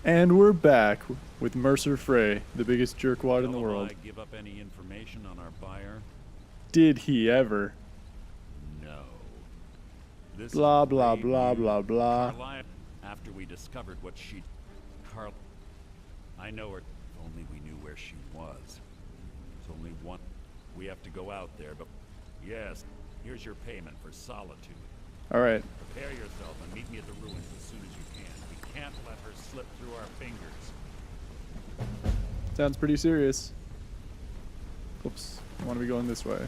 And we're back with Mercer Frey, the biggest jerkwad in the world. Give up any information on our buyer? Did he ever? No. This Blah, is blah, way blah, new. blah, blah. Carlisle, after we discovered what she... I know her. If only we knew where she was. There's only one. We have to go out there, but... Yes, here's your payment for solitude. Alright. Prepare yourself and meet me at the ruins as soon as you can. We can't let her slip through our fingers. Sounds pretty serious. Oops. I want to be going this way.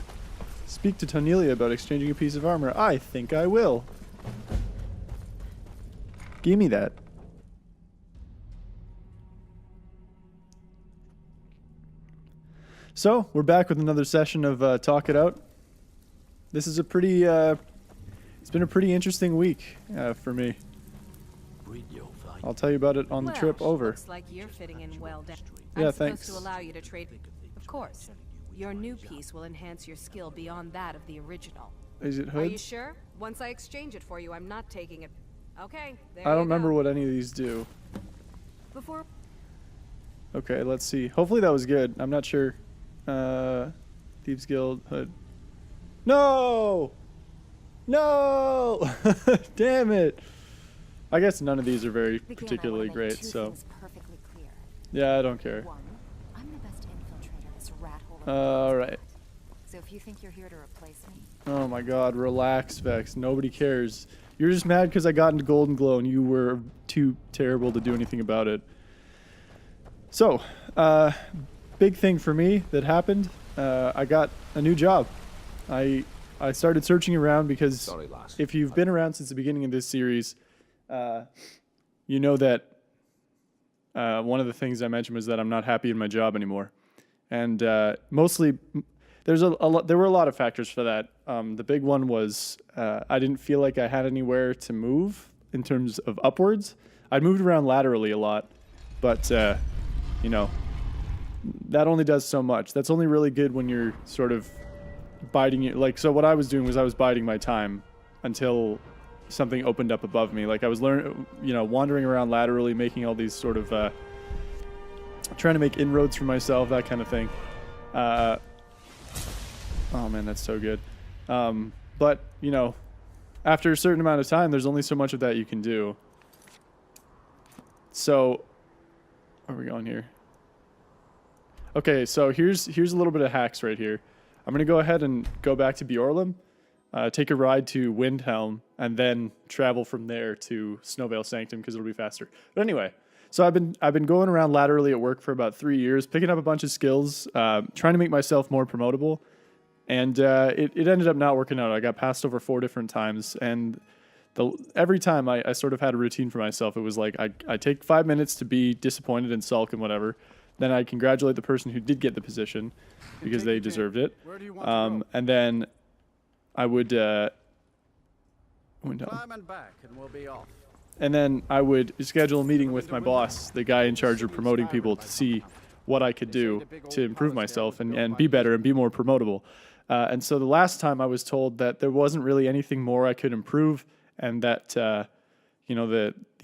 Speak to Tonelia about exchanging a piece of armor. I think I will. Give me that. So, we're back with another session of Talk It Out. This is a pretty, it's been a pretty interesting week for me. I'll tell you about it on the trip over. Looks like you're fitting in well down. Yeah, I'm thanks. supposed to allow you to trade. Of course. Your new piece will enhance your skill beyond that of the original. Is it Are you hoods? sure? Once I exchange it for you, I'm not taking it. Okay, there I you don't remember go. what any of these do. Before Okay, let's see. Hopefully that was good. I'm not sure. Thieves Guild hood. No! No! Damn it! I guess none of these are very particularly great, so Perfectly clear. yeah, I don't care. One, I'm the best infiltrator this rat hole. Alright. So if you think you're here to replace me, Oh my god, relax, Vex. Nobody cares. You're just mad because I got into Golden Glow and you were too terrible to do anything about it. So, big thing for me that happened, I got a new job. I started searching around because if you've been around since the beginning of this series, you know that one of the things I mentioned was that I'm not happy in my job anymore. And mostly, there were a lot of factors for that. The big one was I didn't feel like I had anywhere to move in terms of upwards. I'd moved around laterally a lot, but you know, that only does so much. That's only really good when you're sort of biding your, like, so what I was doing was I was biding my time until something opened up above me. Like I was wandering around laterally, making all these sort of trying to make inroads for myself, that kind of thing. Oh man, that's so good. But you know, after a certain amount of time, there's only so much of that you can do. So, where are we going here? Okay, so here's a little bit of hacks right here. I'm gonna go ahead and go back to Bjorlum, take a ride to Windhelm, and then travel from there to Snowvale Sanctum because it'll be faster. But anyway, so I've been going around laterally at work for about 3 years, picking up a bunch of skills, trying to make myself more promotable, and it ended up not working out. I got passed over 4 different times, and every time I sort of had a routine for myself. It was like I take 5 minutes to be disappointed and sulk and whatever. Then I congratulate the person who did get the position because they deserved it. And then I would Climb and back, and we'll be off. and then I would schedule a meeting with my boss, the guy in charge of promoting people, to see what I could do to improve myself and be better and be more promotable. And so the last time I was told that there wasn't really anything more I could improve, and that the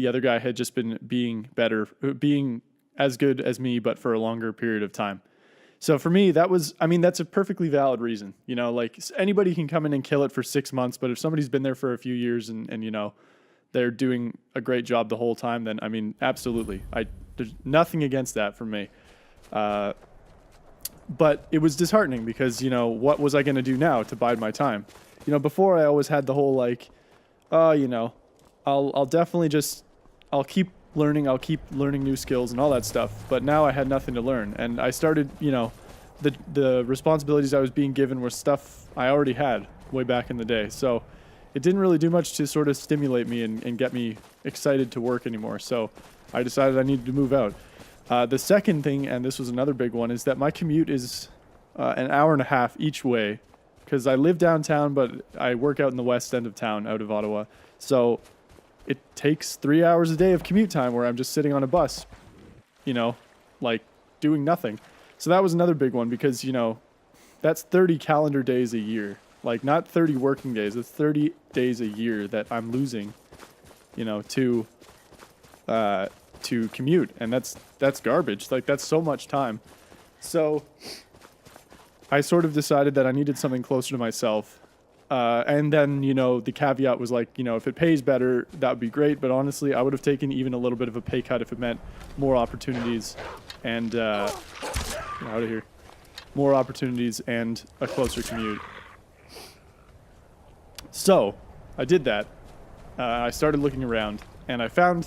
other guy had just been being better, being as good as me, but for a longer period of time. So for me, that's a perfectly valid reason. You know, like anybody can come in and kill it for 6 months, but if somebody's been there for a few years and you know, they're doing a great job the whole time, then I mean, absolutely. There's nothing against that for me. But it was disheartening because, you know, what was I going to do now to bide my time? You know, before I always had the whole like, you know, I'll definitely I'll keep learning new skills and all that stuff. But now I had nothing to learn, and I started, you know, the responsibilities I was being given were stuff I already had way back in the day. So it didn't really do much to sort of stimulate me and get me excited to work anymore. So I decided I needed to move out. The second thing, and this was another big one, is that my commute is an hour and a half each way, because I live downtown, but I work out in the west end of town, out of Ottawa. So it takes 3 hours a day of commute time where I'm just sitting on a bus, you know, like doing nothing. So that was another big one because, you know, that's 30 calendar days a year. Like not 30 working days, it's 30 days a year that I'm losing, you know, to to commute, and that's garbage. Like, that's so much time. So I sort of decided that I needed something closer to myself. And then, you know, the caveat was like, you know, if it pays better, that would be great. But honestly, I would have taken even a little bit of a pay cut if it meant more opportunities and, get out of here, more opportunities and a closer commute. So I did that. I started looking around, and I found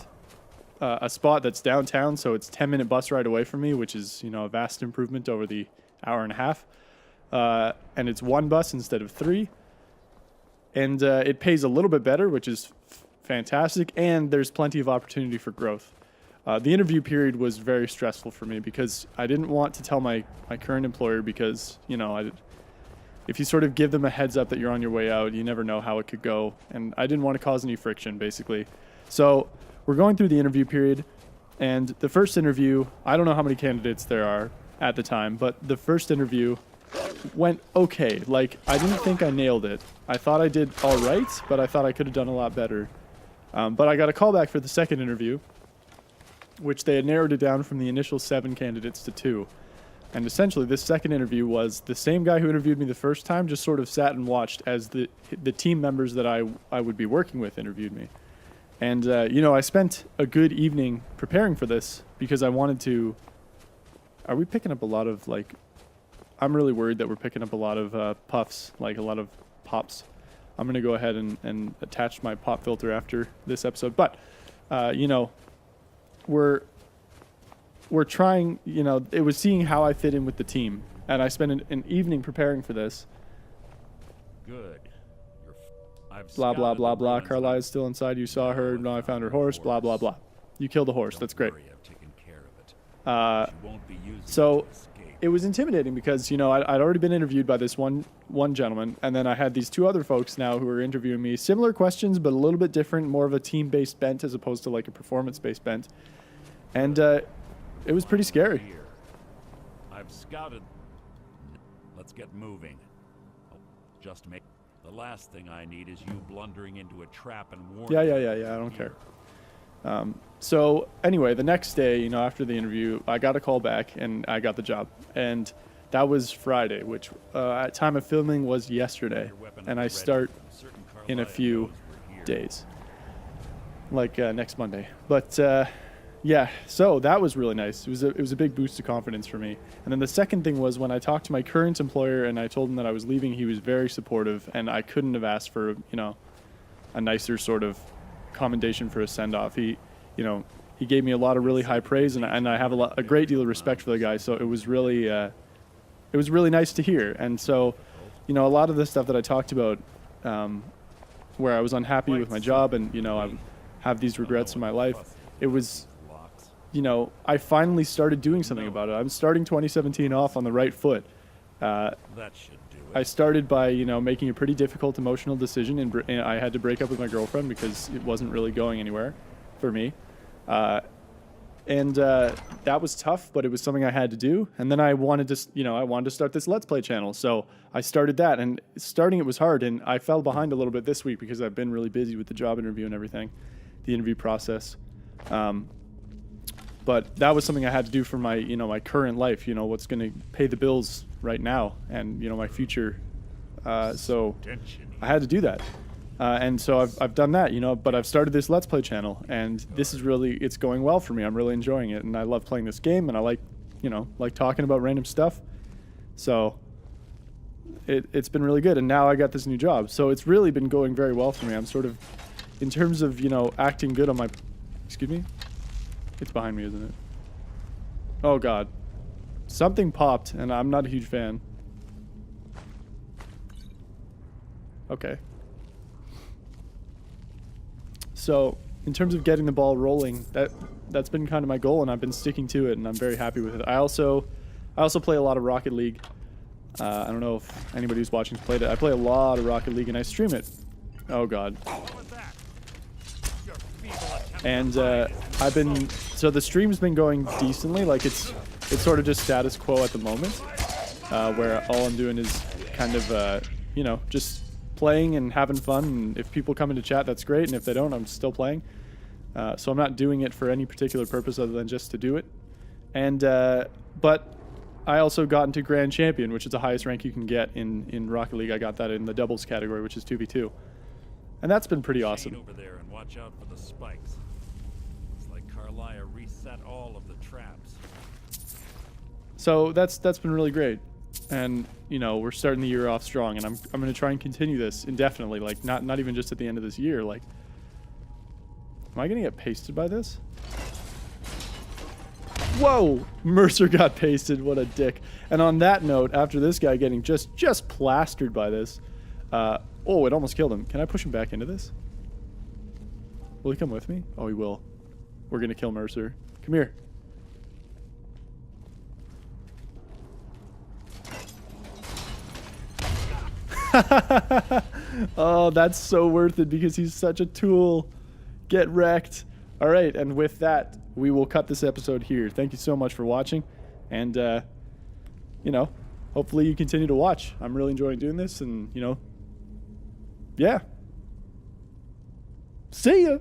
a spot that's downtown, so it's 10-minute bus ride away from me, which is, you know, a vast improvement over the hour and a half. And it's one bus instead of three. And it pays a little bit better, which is fantastic, and there's plenty of opportunity for growth. The interview period was very stressful for me because I didn't want to tell my current employer because, you know, if you sort of give them a heads up that you're on your way out, you never know how it could go. And I didn't want to cause any friction, basically. So we're going through the interview period, and the first interview, I don't know how many candidates there are at the time, but the first interview went okay. Like, I didn't think I nailed it. I thought I did all right, but I thought I could have done a lot better. But I got a call back for the second interview, which they had narrowed it down from the initial 7 candidates to 2. And essentially, this second interview was the same guy who interviewed me the first time just sort of sat and watched as the team members that I would be working with interviewed me. And, you know, I spent a good evening preparing for this because I wanted to... Are we picking up a lot of, like... I'm really worried that we're picking up a lot of puffs, like a lot of pops. I'm going to go ahead and attach my pop filter after this episode. But, you know, we're trying, you know, it was seeing how I fit in with the team. And I spent an evening preparing for this. Good. I've Blah, blah, scouted blah, the blah. ruins Carla of- is still inside. You saw her. No, I found her horse. Blah, blah, blah. You killed the horse. Don't That's great. worry, I've taken care of it. She won't be using So it to escape. it was intimidating because, you know, I'd already been interviewed by this one gentleman, and then I had these 2 other folks now who were interviewing me. Similar questions, but a little bit different, more of a team-based bent as opposed to like a performance-based bent. And it was pretty scary. Here. I've scouted. Let's get moving. Oh, just make. The last thing I need is you blundering into a trap and warning. Yeah. I don't care. So anyway, the next day, you know, after the interview, I got a call back and I got the job. And that was Friday, which at time of filming was yesterday. And I start in a few days, like next Monday. But yeah, so that was really nice. It was a big boost of confidence for me. And then the second thing was when I talked to my current employer and I told him that I was leaving, he was very supportive, and I couldn't have asked for, you know, a nicer sort of commendation for a send-off. He, you know, he gave me a lot of really high praise, and I have a great deal of respect for the guy. So it was really nice to hear. And so, you know, a lot of the stuff that I talked about, where I was unhappy with my job and, you know, I have these regrets in my life, it was, you know, I finally started doing something about it. I'm starting 2017 off on the right foot. That should do it. I started by, you know, making a pretty difficult emotional decision, and I had to break up with my girlfriend because it wasn't really going anywhere for me. And that was tough, but it was something I had to do. And then I wanted to, you know, I wanted to start this Let's Play channel. So I started that, and starting it was hard, and I fell behind a little bit this week because I've been really busy with the job interview and everything, the interview process. But that was something I had to do for my, you know, my current life, you know, what's going to pay the bills right now and, you know, my future. So I had to do that. And so I've done that, you know, but I've started this Let's Play channel, and this is really, it's going well for me. I'm really enjoying it, and I love playing this game, and I like, you know, like talking about random stuff. So it's been really good, and now I got this new job. So it's really been going very well for me. I'm sort of, in terms of, you know, acting good on my, excuse me? It's behind me, isn't it? Oh, God. Something popped, and I'm not a huge fan. Okay. So, in terms of getting the ball rolling, that's been kind of my goal, and I've been sticking to it, and I'm very happy with it. I also play a lot of Rocket League. I don't know if anybody who's watching's played it. I play a lot of Rocket League, and I stream it. Oh, God. And I've been, so the stream's been going decently. Like it's sort of just status quo at the moment, where all I'm doing is kind of, you know, just playing and having fun. And if people come into chat, that's great. And if they don't, I'm still playing. So I'm not doing it for any particular purpose other than just to do it. And but I also got into Grand Champion, which is the highest rank you can get in Rocket League. I got that in the doubles category, which is 2v2. And that's been pretty awesome. Over there and watch out for the spikes. It's like Carlia reset all of the traps. So that's been really great. And you know, we're starting the year off strong, and I'm going to try and continue this indefinitely, like not even just at the end of this year. Like, am I going to get pasted by this? Whoa! Mercer got pasted. What a dick. And on that note, after this guy getting just plastered by this, oh, it almost killed him. Can I push him back into this? Will he come with me? Oh, he will. We're going to kill Mercer. Come here. Oh, that's so worth it because he's such a tool. Get wrecked. All right, and with that, we will cut this episode here. Thank you so much for watching, and you know, hopefully you continue to watch. I'm really enjoying doing this, and you know, yeah. See ya.